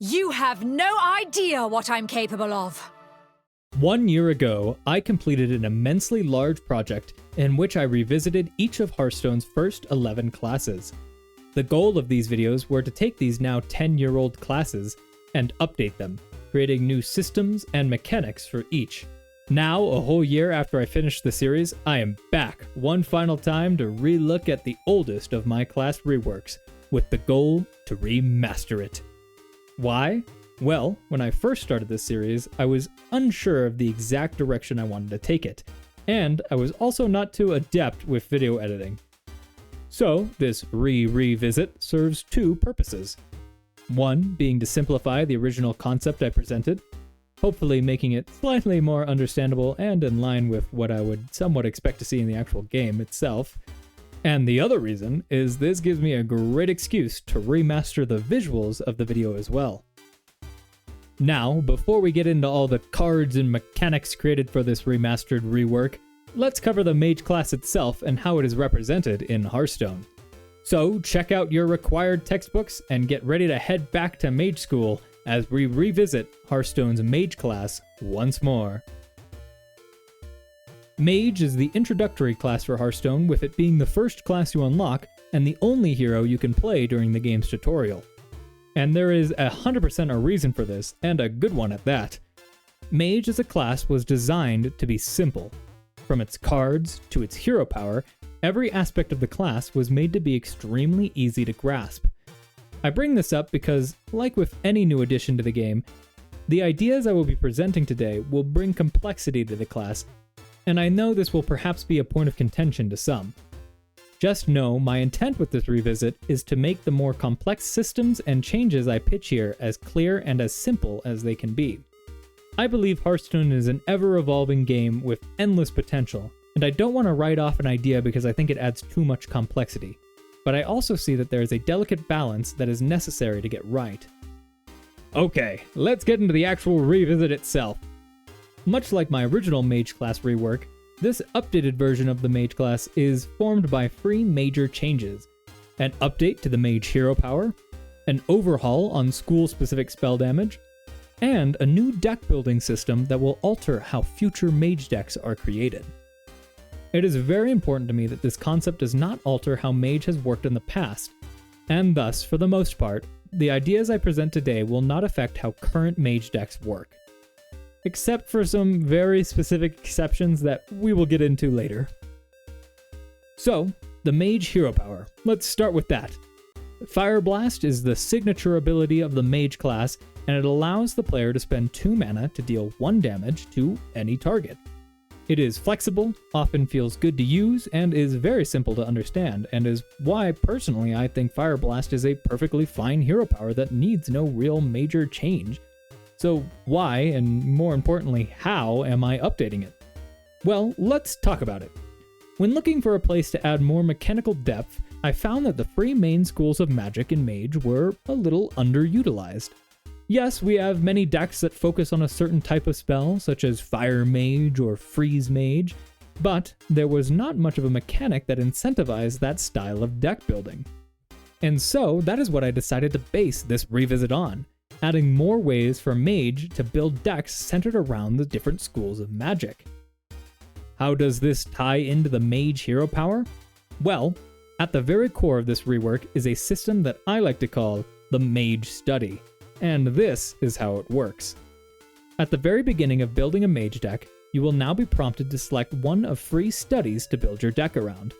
You have no idea what I'm capable of. 1 year ago, I completed an immensely large project in which I revisited each of Hearthstone's first 11 classes. The goal of these videos were to take these now 10-year-old classes and update them, creating new systems and mechanics for each. Now, a whole year after I finished the series, I am back one final time to re-look at the oldest of my class reworks, with the goal to remaster it. Why? Well, when I first started this series, I was unsure of the exact direction I wanted to take it, and I was also not too adept with video editing. So, this revisit serves two purposes. One being to simplify the original concept I presented, hopefully making it slightly more understandable and in line with what I would somewhat expect to see in the actual game itself. And the other reason is this gives me a great excuse to remaster the visuals of the video as well. Now, before we get into all the cards and mechanics created for this remastered rework, let's cover the mage class itself and how it is represented in Hearthstone. So check out your required textbooks and get ready to head back to mage school as we revisit Hearthstone's mage class once more. Mage is the introductory class for Hearthstone, with it being the first class you unlock and the only hero you can play during the game's tutorial. And there is 100% a reason for this, and a good one at that. Mage as a class was designed to be simple. From its cards to its hero power, every aspect of the class was made to be extremely easy to grasp. I bring this up because, like with any new addition to the game, the ideas I will be presenting today will bring complexity to the class, and I know this will perhaps be a point of contention to some. Just know my intent with this revisit is to make the more complex systems and changes I pitch here as clear and as simple as they can be. I believe Hearthstone is an ever-evolving game with endless potential, and I don't want to write off an idea because I think it adds too much complexity. But I also see that there is a delicate balance that is necessary to get right. Okay, let's get into the actual revisit itself. Much like my original Mage class rework, this updated version of the Mage class is formed by 3 major changes: an update to the Mage hero power, an overhaul on school-specific spell damage, and a new deck building system that will alter how future Mage decks are created. It is very important to me that this concept does not alter how Mage has worked in the past, and thus, for the most part, the ideas I present today will not affect how current Mage decks work. Except for some very specific exceptions that we will get into later. So, the Mage hero power. Let's start with that. Fire Blast is the signature ability of the Mage class, and it allows the player to spend 2 mana to deal 1 damage to any target. It is flexible, often feels good to use, and is very simple to understand, and is why personally I think Fire Blast is a perfectly fine hero power that needs no real major change. So why, and more importantly, how am I updating it? Well, let's talk about it. When looking for a place to add more mechanical depth, I found that the 3 main schools of magic in Mage were a little underutilized. Yes, we have many decks that focus on a certain type of spell, such as Fire Mage or Freeze Mage, but there was not much of a mechanic that incentivized that style of deck building. And so that is what I decided to base this revisit on, adding more ways for Mage to build decks centered around the different schools of magic. How does this tie into the Mage hero power? Well, at the very core of this rework is a system that I like to call the Mage Study, and this is how it works. At the very beginning of building a Mage deck, you will now be prompted to select one of 3 studies to build your deck around.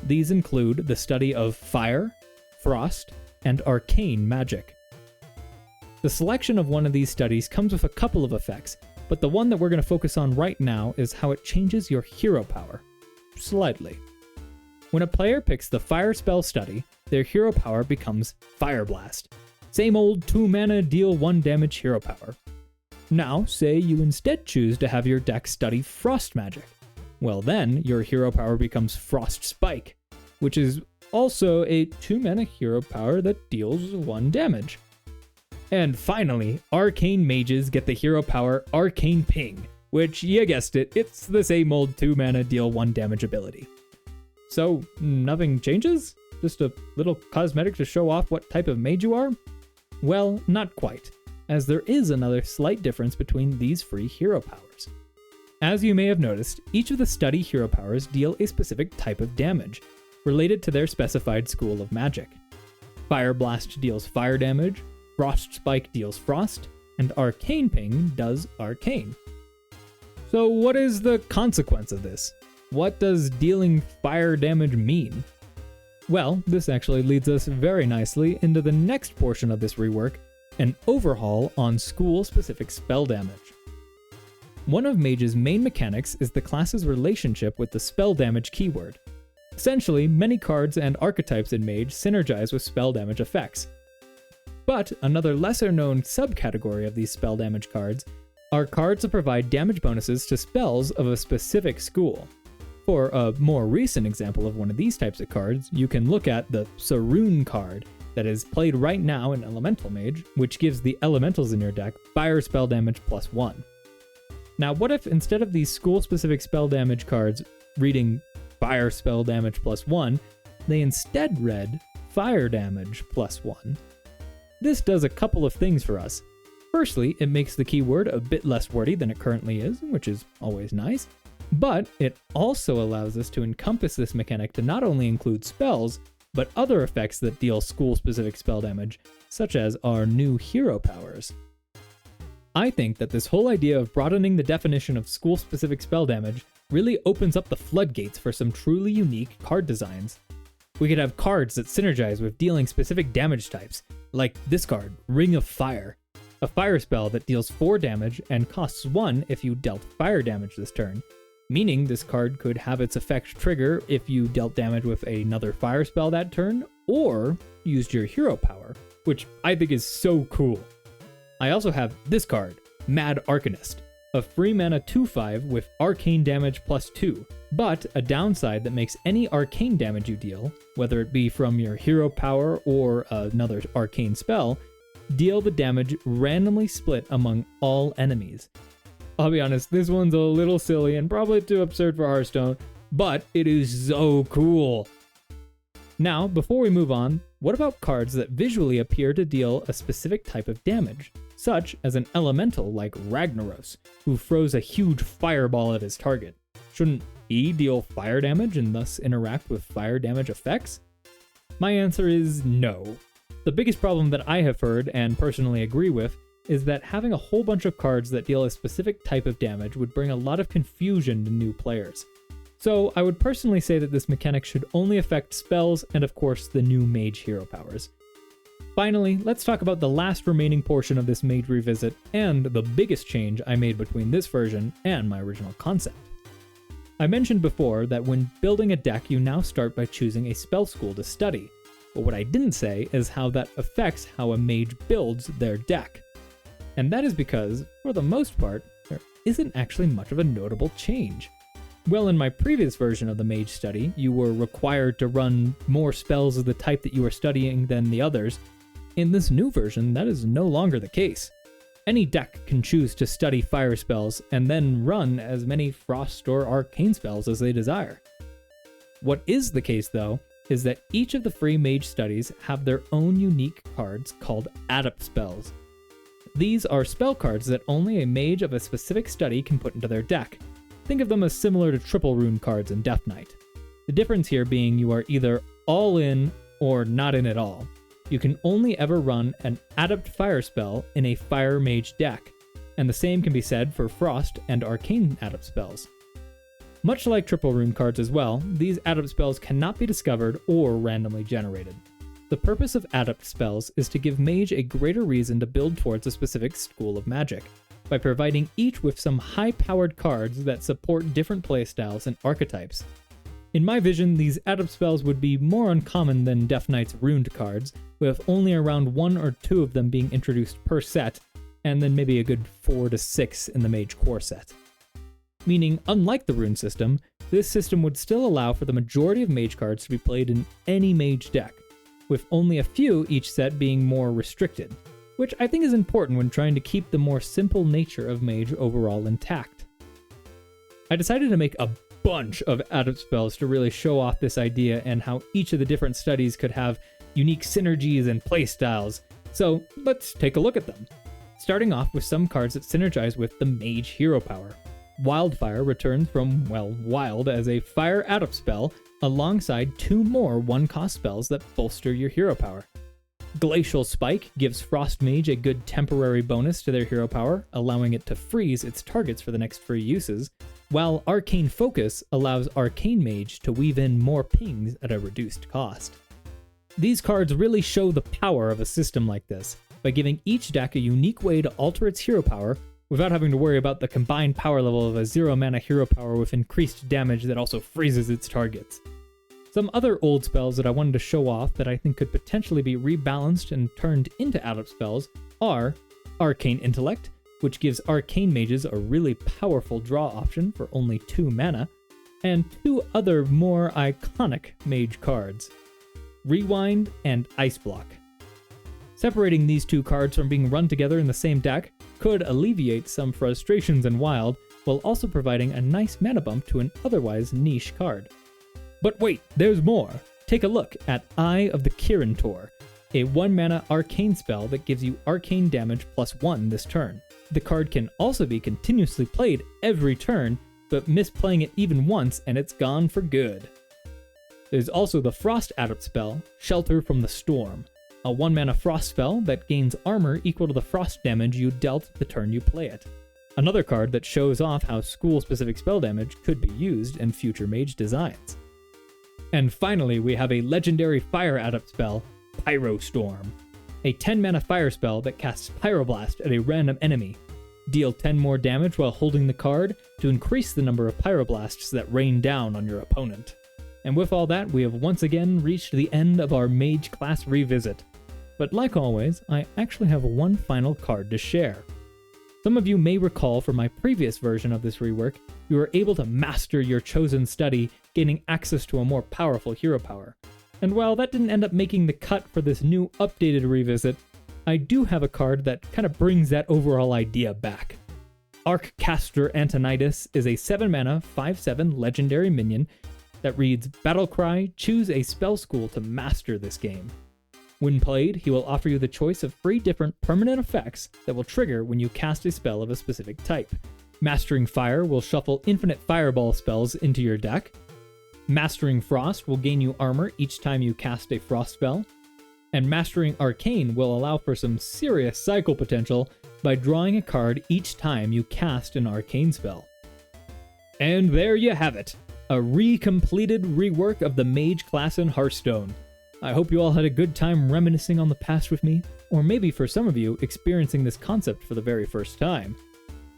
These include the study of Fire, Frost, and Arcane magic. The selection of one of these studies comes with a couple of effects, but the one that we're going to focus on right now is how it changes your hero power. Slightly. When a player picks the Fire spell study, their hero power becomes Fire Blast. Same old 2 mana deal 1 damage hero power. Now, say you instead choose to have your deck study Frost magic. Well then, your hero power becomes Frost Spike, which is also a 2 mana hero power that deals 1 damage. And finally, Arcane Mages get the hero power Arcane Ping, which, you guessed it, it's the same old 2 mana deal 1 damage ability. So, nothing changes? Just a little cosmetic to show off what type of mage you are? Well, not quite. as there is another slight difference between these free hero powers. As you may have noticed, each of the study hero powers deal a specific type of damage, related to their specified school of magic. Fire Blast deals fire damage, Frost Spike deals frost, and Arcane Ping does arcane. So what is the consequence of this? What does dealing fire damage mean? Well, this actually leads us very nicely into the next portion of this rework, an overhaul on school-specific spell damage. One of Mage's main mechanics is the class's relationship with the spell damage keyword. Essentially, many cards and archetypes in Mage synergize with spell damage effects. But another lesser-known subcategory of these spell damage cards are cards that provide damage bonuses to spells of a specific school. For a more recent example of one of these types of cards, you can look at the Saroon card that is played right now in Elemental Mage, which gives the elementals in your deck fire spell damage +1. Now, what if instead of these school-specific spell damage cards reading fire spell damage +1, they instead read fire damage +1? This does a couple of things for us. Firstly, it makes the keyword a bit less wordy than it currently is, which is always nice. But it also allows us to encompass this mechanic to not only include spells, but other effects that deal school-specific spell damage, such as our new hero powers. I think that this whole idea of broadening the definition of school-specific spell damage really opens up the floodgates for some truly unique card designs. We could have cards that synergize with dealing specific damage types, like this card, Ring of Fire, a fire spell that deals 4 damage and costs 1 if you dealt fire damage this turn, meaning this card could have its effect trigger if you dealt damage with another fire spell that turn, or used your hero power, which I think is so cool. I also have this card, Mad Arcanist, a free mana 2/5 with arcane damage +2, but a downside that makes any arcane damage you deal, whether it be from your hero power or another arcane spell, deal the damage randomly split among all enemies. I'll be honest, this one's a little silly and probably too absurd for Hearthstone, but it is so cool. Now, before we move on, what about cards that visually appear to deal a specific type of damage, such as an elemental like Ragnaros, who throws a huge fireball at his target? Shouldn't he deal fire damage and thus interact with fire damage effects? My answer is no. The biggest problem that I have heard and personally agree with is that having a whole bunch of cards that deal a specific type of damage would bring a lot of confusion to new players. So I would personally say that this mechanic should only affect spells and of course the new Mage hero powers. Finally, let's talk about the last remaining portion of this Mage revisit and the biggest change I made between this version and my original concept. I mentioned before that when building a deck you now start by choosing a spell school to study, but what I didn't say is how that affects how a mage builds their deck. And that is because, for the most part, there isn't actually much of a notable change. Well, in my previous version of the Mage Study, you were required to run more spells of the type that you were studying than the others. In this new version, that is no longer the case. Any deck can choose to study fire spells and then run as many frost or arcane spells as they desire. What is the case, though, is that each of the free Mage Studies have their own unique cards called Adept spells. These are spell cards that only a mage of a specific study can put into their deck. Think of them as similar to triple rune cards in Death Knight. The difference here being you are either all in or not in at all. You can only ever run an Adept fire spell in a fire mage deck, and the same can be said for frost and arcane Adept spells. Much like triple rune cards as well, these Adept spells cannot be discovered or randomly generated. The purpose of Adept spells is to give Mage a greater reason to build towards a specific school of magic, by providing each with some high-powered cards that support different playstyles and archetypes. In my vision, these Adept spells would be more uncommon than Death Knight's runed cards, with only around 1 or 2 of them being introduced per set, and then maybe a good 4 to 6 in the Mage core set. Meaning, unlike the rune system, this system would still allow for the majority of Mage cards to be played in any Mage deck, with only a few each set being more restricted, which I think is important when trying to keep the more simple nature of Mage overall intact. I decided to make a bunch of Adept spells to really show off this idea and how each of the different studies could have unique synergies and playstyles, so let's take a look at them. starting off with some cards that synergize with the Mage hero power. Wildfire returns from, well, Wild as a Fire Adept spell, alongside 2 more 1-cost spells that bolster your hero power. Glacial Spike gives Frost Mage a good temporary bonus to their hero power, allowing it to freeze its targets for the next free uses, while Arcane Focus allows Arcane Mage to weave in more pings at a reduced cost. These cards really show the power of a system like this, by giving each deck a unique way to alter its hero power without having to worry about the combined power level of a 0-mana hero power with increased damage that also freezes its targets. Some other old spells that I wanted to show off that I think could potentially be rebalanced and turned into Adept spells are Arcane Intellect, which gives Arcane Mages a really powerful draw option for only 2 mana, and 2 other more iconic Mage cards, Rewind and Ice Block. Separating these 2 cards from being run together in the same deck could alleviate some frustrations in Wild, while also providing a nice mana bump to an otherwise niche card. But wait, there's more! Take a look at Eye of the Kirin Tor, a 1-mana arcane spell that gives you arcane damage +1 this turn. The card can also be continuously played every turn, but misplaying it even once and it's gone for good. There's also the Frost Adept spell, Shelter from the Storm, a 1-mana frost spell that gains armor equal to the frost damage you dealt the turn you play it. Another card that shows off how school-specific spell damage could be used in future Mage designs. And finally, we have a legendary Fire Adept spell, Pyrostorm, a 10-mana fire spell that casts Pyroblast at a random enemy. Deal 10 more damage while holding the card to increase the number of Pyroblasts that rain down on your opponent. And with all that, we have once again reached the end of our Mage class revisit. But like always, I actually have one final card to share. Some of you may recall from my previous version of this rework, you were able to master your chosen study, gaining access to a more powerful hero power. And while that didn't end up making the cut for this new updated revisit, I do have a card that kind of brings that overall idea back. Arccaster Antonidas is a 7-mana, 5/7 legendary minion that reads Battlecry, choose a spell school to master this game. When played, he will offer you the choice of 3 different permanent effects that will trigger when you cast a spell of a specific type. Mastering Fire will shuffle infinite fireball spells into your deck. Mastering Frost will gain you armor each time you cast a frost spell. And Mastering Arcane will allow for some serious cycle potential by drawing a card each time you cast an arcane spell. And there you have it, a recompleted rework of the Mage class in Hearthstone. I hope you all had a good time reminiscing on the past with me, or maybe for some of you, experiencing this concept for the very first time.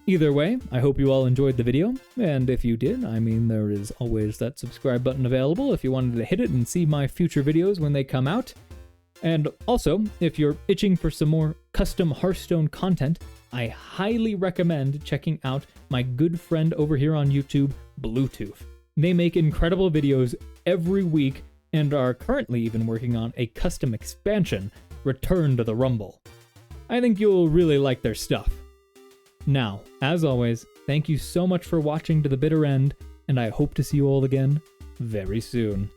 Either way, I hope you all enjoyed the video, and if you did, I mean, there is always that subscribe button available if you wanted to hit it and see my future videos when they come out. And also, if you're itching for some more custom Hearthstone content, I highly recommend checking out my good friend over here on YouTube, Bluetooth. They make incredible videos every week and are currently even working on a custom expansion, Return to the Rumble. I think you'll really like their stuff. Now, as always, thank you so much for watching to the bitter end, and I hope to see you all again very soon.